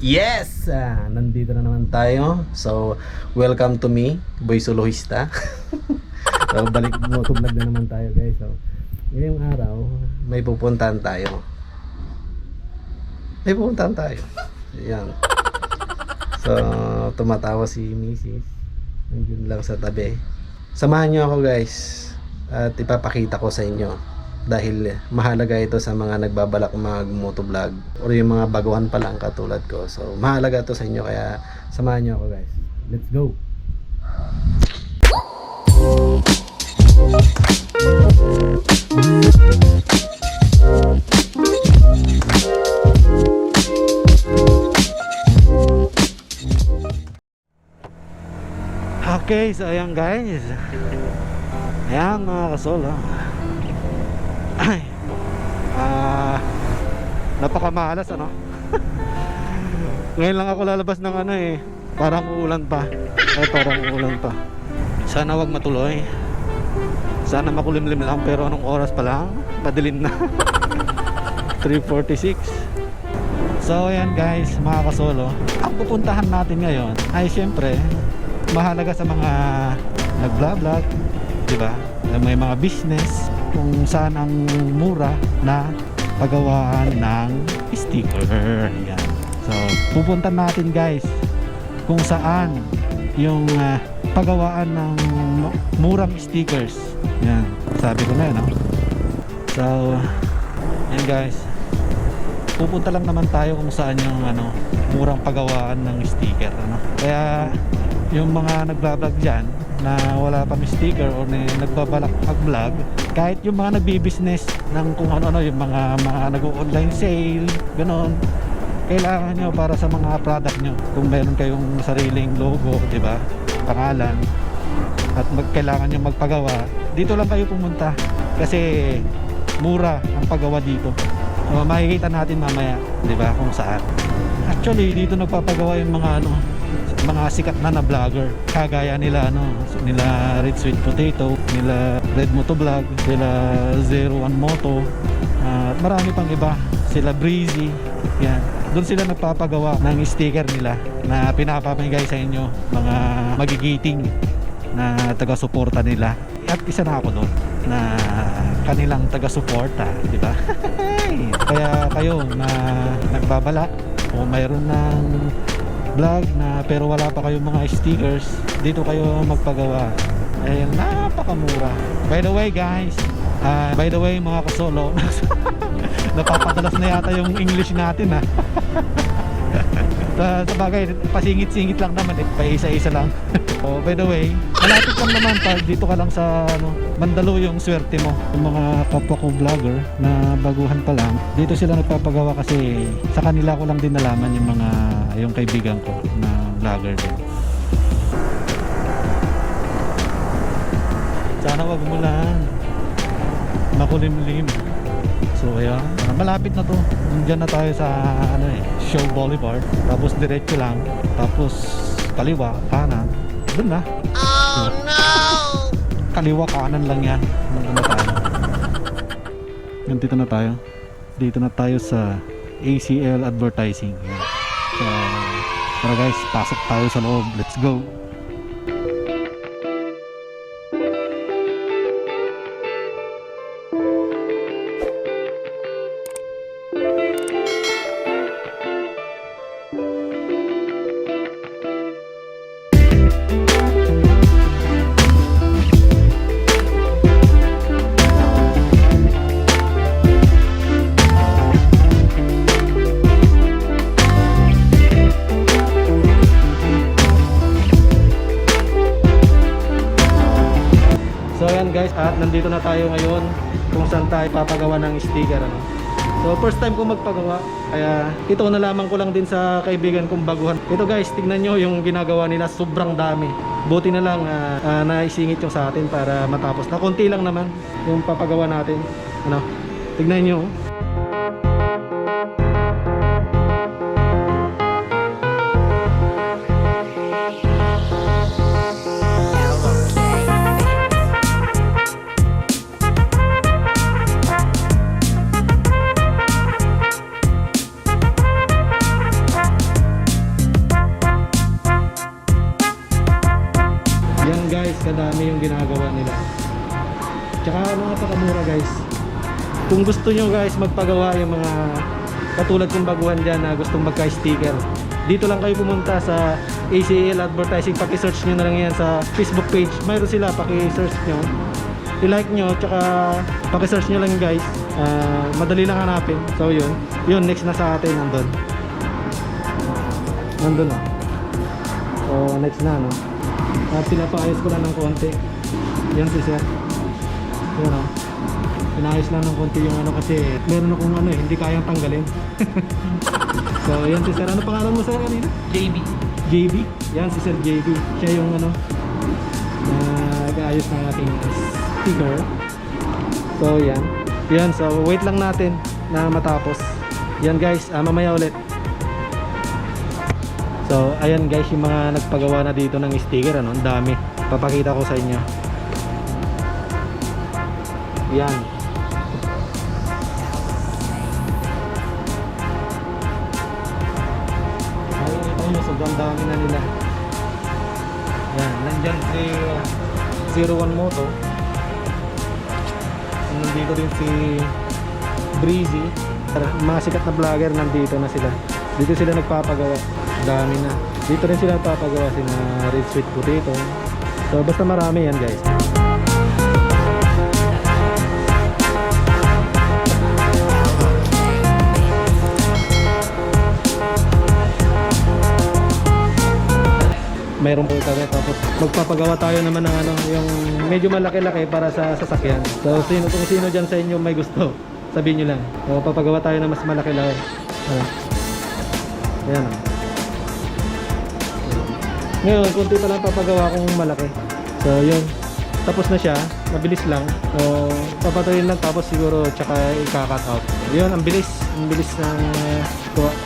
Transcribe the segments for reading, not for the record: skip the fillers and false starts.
Yes! Nandito na naman tayo. So, welcome to me, Boy Solohista. So, balik motovlog na naman tayo guys. So, ngayong araw, may pupuntahan tayo. Ayan. So, tumatawa si Mrs. Nandiyan lang sa tabi. Samahan nyo ako guys. At ipapakita ko sa inyo. Dahil mahalaga ito sa mga nagbabalak mag-motovlog o yung mga baguhan pa lang katulad ko. So mahalaga ito sa inyo, kaya samahan nyo ako guys. Let's go! Okay, so ayan guys. Ayan mga kasolo. Ay, napakamalas ano. Ngayon lang ako lalabas ng ano eh, parang uulan pa. Sana wag matuloy. Sana makulimlim lang, pero anong oras pa lang? Madilim na. 3:46. So ayan guys, mga kasolo, ang pupuntahan natin ngayon ay syempre mahalaga sa mga nag-vlog, di ba? May mga business kung saan ang mura na paggawaan ng sticker. Yan. So, pupunta natin guys kung saan yung paggawaan ng murang stickers. Yan. Sabi ko na yun, no? So, yan guys. Pupunta lang naman tayo kung saan yung murang paggawaan ng sticker. Kaya, yung mga nagbablog dyan na wala pang sticker o nagbabalak mag-vlog, kahit yung mga nagbi-business ng kung ano-ano, yung mga nag-online sale, ganoon, kailangan nyo para sa mga product nyo. Kung meron kayong sariling logo, di ba, pangalan, at kailangan nyo magpagawa, dito lang kayo pumunta kasi mura ang paggawa dito. Makikita natin mamaya, di ba, kung saan. Actually, dito nagpapagawa yung mga sikat na vlogger, kagaya nila nila Red Sweet Potato, nila Red Motovlog, nila 01 Moto, at marami pang iba, sila Breezy. Yan, doon sila nagpapagawa ng sticker nila na pinapamigay sa inyo, mga magigiting na taga-suporta nila. At isa na ako doon na kanilang taga-suporta, di ba? Kaya kayo na nagbabalak o mayroon ng vlog na pero wala pa kayong mga stickers, dito kayo magpagawa. Ay, napakamura. By the way guys, by the way mga kasolo, napapadalas na yata yung English natin ha. Sa bagay, pasingit-singit lang naman eh, paisa-isa lang. Oh, by the way, malapit lang naman pag dito ka lang sa Mandaluyong, swerte mo. Yung mga kapwa ko vlogger na baguhan pa lang, dito sila nagpapagawa kasi sa kanila ko lang din nalaman yung kaibigan ko na vlogger din. Sana wag mo lang makulimlim. So ayan, malapit na to. Nandiyan na tayo sa Show Boulevard. Tapos diretso lang, tapos kaliwa, kanan, doon na. Oh no! Kaliwa, kanan lang yan. Nandun na tayo. Nandito na tayo. Dito na tayo sa ACL Advertising. Ayan. So tara guys, pasok tayo sa loob. Let's go! Guys, at nandito na tayo ngayon kung saan tayo papagawa ng sticker So first time ko magpagawa, kaya ito nalaman ko lang din sa kaibigan kong baguhan. Ito guys, tignan nyo yung ginagawa nila, sobrang dami. Buti na lang naisingit yung sa atin para matapos na. Konti lang naman yung papagawa natin. Tignan nyo. kadami yung ginagawa nila. Tsaka napakamura guys. Kung gusto nyo guys magpagawa yung mga katulad kong baguhan dyan na gustong magka-sticker, dito lang kayo pumunta sa ACL Advertising. Paki-search nyo na lang yan sa Facebook page. Mayroon sila, paki-search nyo, i-like nyo, tsaka paki-search nyo lang guys. Madali lang hanapin. So yun next na sa atin. Nandun na. So next na, no? At pinapaayos ko lang ng konti. Yan si sir. Yan, no? Pinayos lang ng konti yung ano kasi meron akong hindi kayang tanggalin. So yan si sir. Ano pangalan mo sir kanina? JB. JB? Yan si sir JB. Siya yung nag-aayos ng ating sticker. So yan, so wait lang natin na matapos. Yan guys, mamaya ulit. So ayan guys, yung mga nagpagawa na dito ng sticker, ang dami. Papakita ko sa inyo. Yan. Sobrang dami na nila. Yan, nandyan si 01 Moto. Nandito din si Breezy. Mga sikat na vlogger nandito na sila. Dito sila nagpapagawa. Dami na. Dito rin sila nagpapagawa sina Red Sweet Potato. So basta marami yan guys. Mayroon po kami, tapos magpapagawa tayo naman ng yung medyo malaki-laki para sa sasakyan. So kung sino dyan sa inyo may gusto, sabihin nyo lang. So papagawa tayo ng mas malaki-laki. Ayan. Ngayon, kunti pa lang papagawa kong malaki. So yun, tapos na siya, mabilis lang. So papatuloy lang, tapos siguro tsaka i-cut out. Yun, ang bilis ng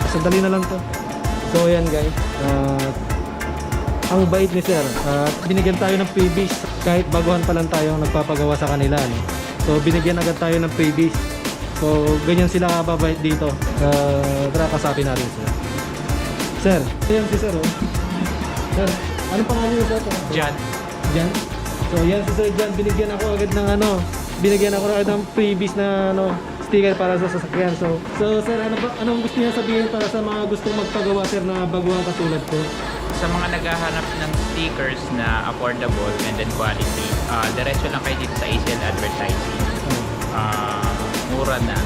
sandali na lang to. So ayan guys, ang bait ni sir, binigyan tayo ng freebies kahit baguhan pa lang tayo nagpapagawa sa kanila, no? So binigyan agad tayo ng freebies. So ganyan sila kababait dito. Tara kasabi natin sir. Sir, yan si sir, oh. Sir, anong pangalan niyo sir? Jan. Jan? So yan si sir Jan, binigyan ako agad ng binigyan ako agad ng freebies na sticker para sa sasakyan. So sir, anong gusto niya sabihin para sa mga gustong magpagawa sir na baguhan katulad ko? Sa mga naghahanap ng stickers na affordable and then quality, diretso lang kayo dito sa ACL Advertising. Mura na.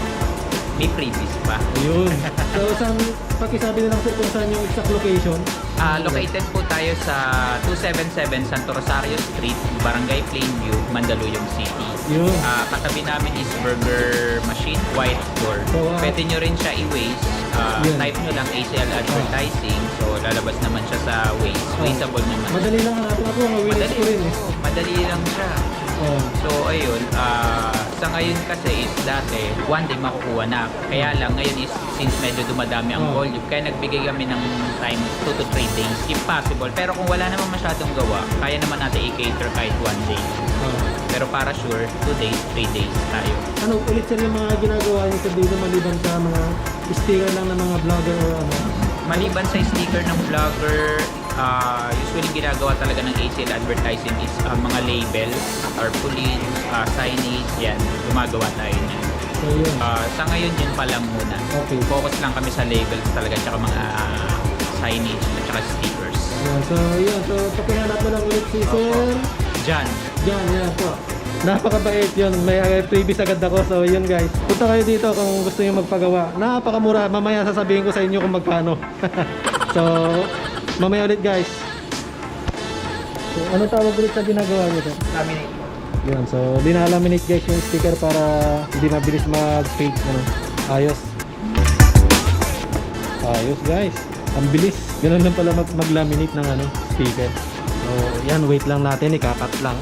May freebies pa. Ayun. So pakisabi na lang sir kung saan yung exact location? Located po tayo sa 277 Santo Rosario Street, Barangay Plainview, Mandaluyong City. Yun. Katabi namin is Burger Machine, White Door. So, pwede nyo rin siya i-Waze. Type nyo lang ACL Advertising. So lalabas naman siya sa Waze. Wazeable naman. Madali lang hanapin ako. Madali ko rin eh. Madali lang siya. So ayun, sa ngayon kasi is dati one day makukuha na. Kaya lang ngayon is since medyo dumadami ang volume, kaya nagbigay kami ng time 2 to 3 days if possible. Pero kung wala naman masyadong gawa, kaya naman natin i-cater kahit 1 day. Pero para sure, 2 days, 3 days tayo. Ano ulit sir yung mga ginagawa niyo sa dito maliban sa mga sticker lang ng mga vlogger or ano? Maliban sa sticker ng vlogger, usually ginagawa talaga ng ACL Advertising is mga labels, tarpaulin, signage, yan, gumagawa tayo niyan. So yun. Sa ngayon yun pa lang muna. Okay. Focus lang kami sa labels talaga, tsaka mga signage, at tsaka stickers. Yeah, so yun, so pakihanap mo lang ulit si sir Jan. Jan, yan po. Napakabait yun, may freebies agad ako. So yun guys, punta kayo dito kung gusto nyo magpagawa. Napakamura, mamaya sasabihin ko sa inyo kung magkano. So mamaya ulit guys. So anong tawag ulit sa ginagawa nyo sir? Laminate. Yan, so dinalaminate guys yung sticker para hindi mabilis mag-fade. Ayos. Ayos guys, ang bilis. Ganun lang pala mag-laminate ng sticker. So yan, wait lang natin, ikakat lang.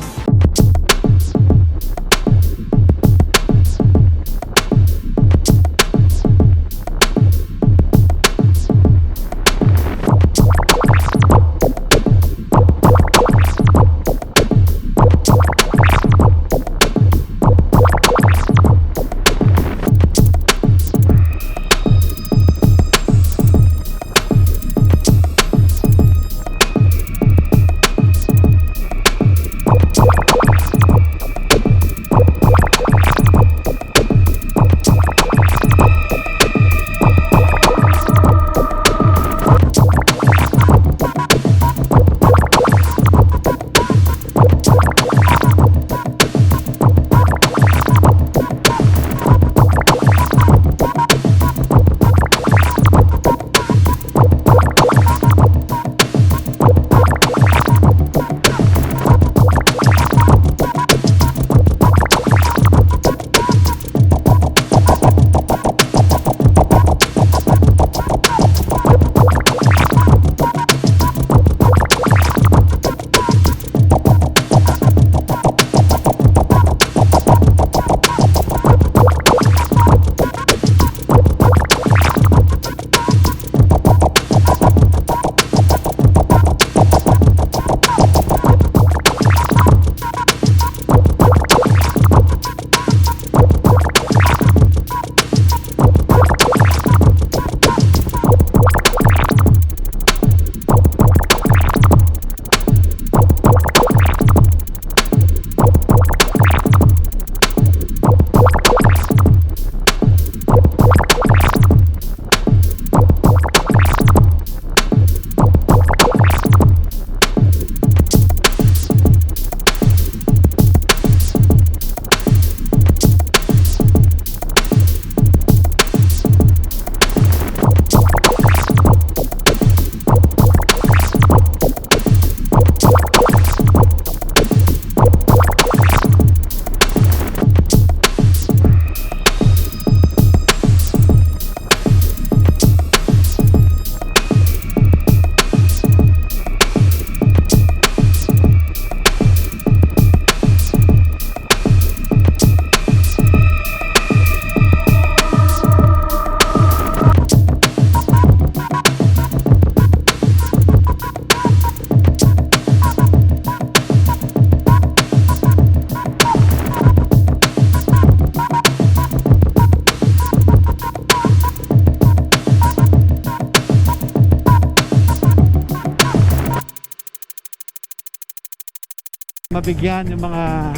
mabigyan yung mga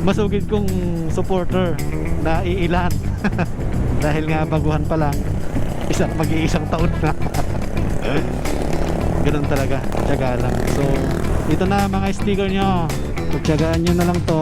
masugid kong supporter na iilan. Dahil nga baguhan pa lang, mag-iisang taon na. Ganun talaga, tiyaga lang. So ito na mga sticker nyo, pagtiyagaan nyo na lang to.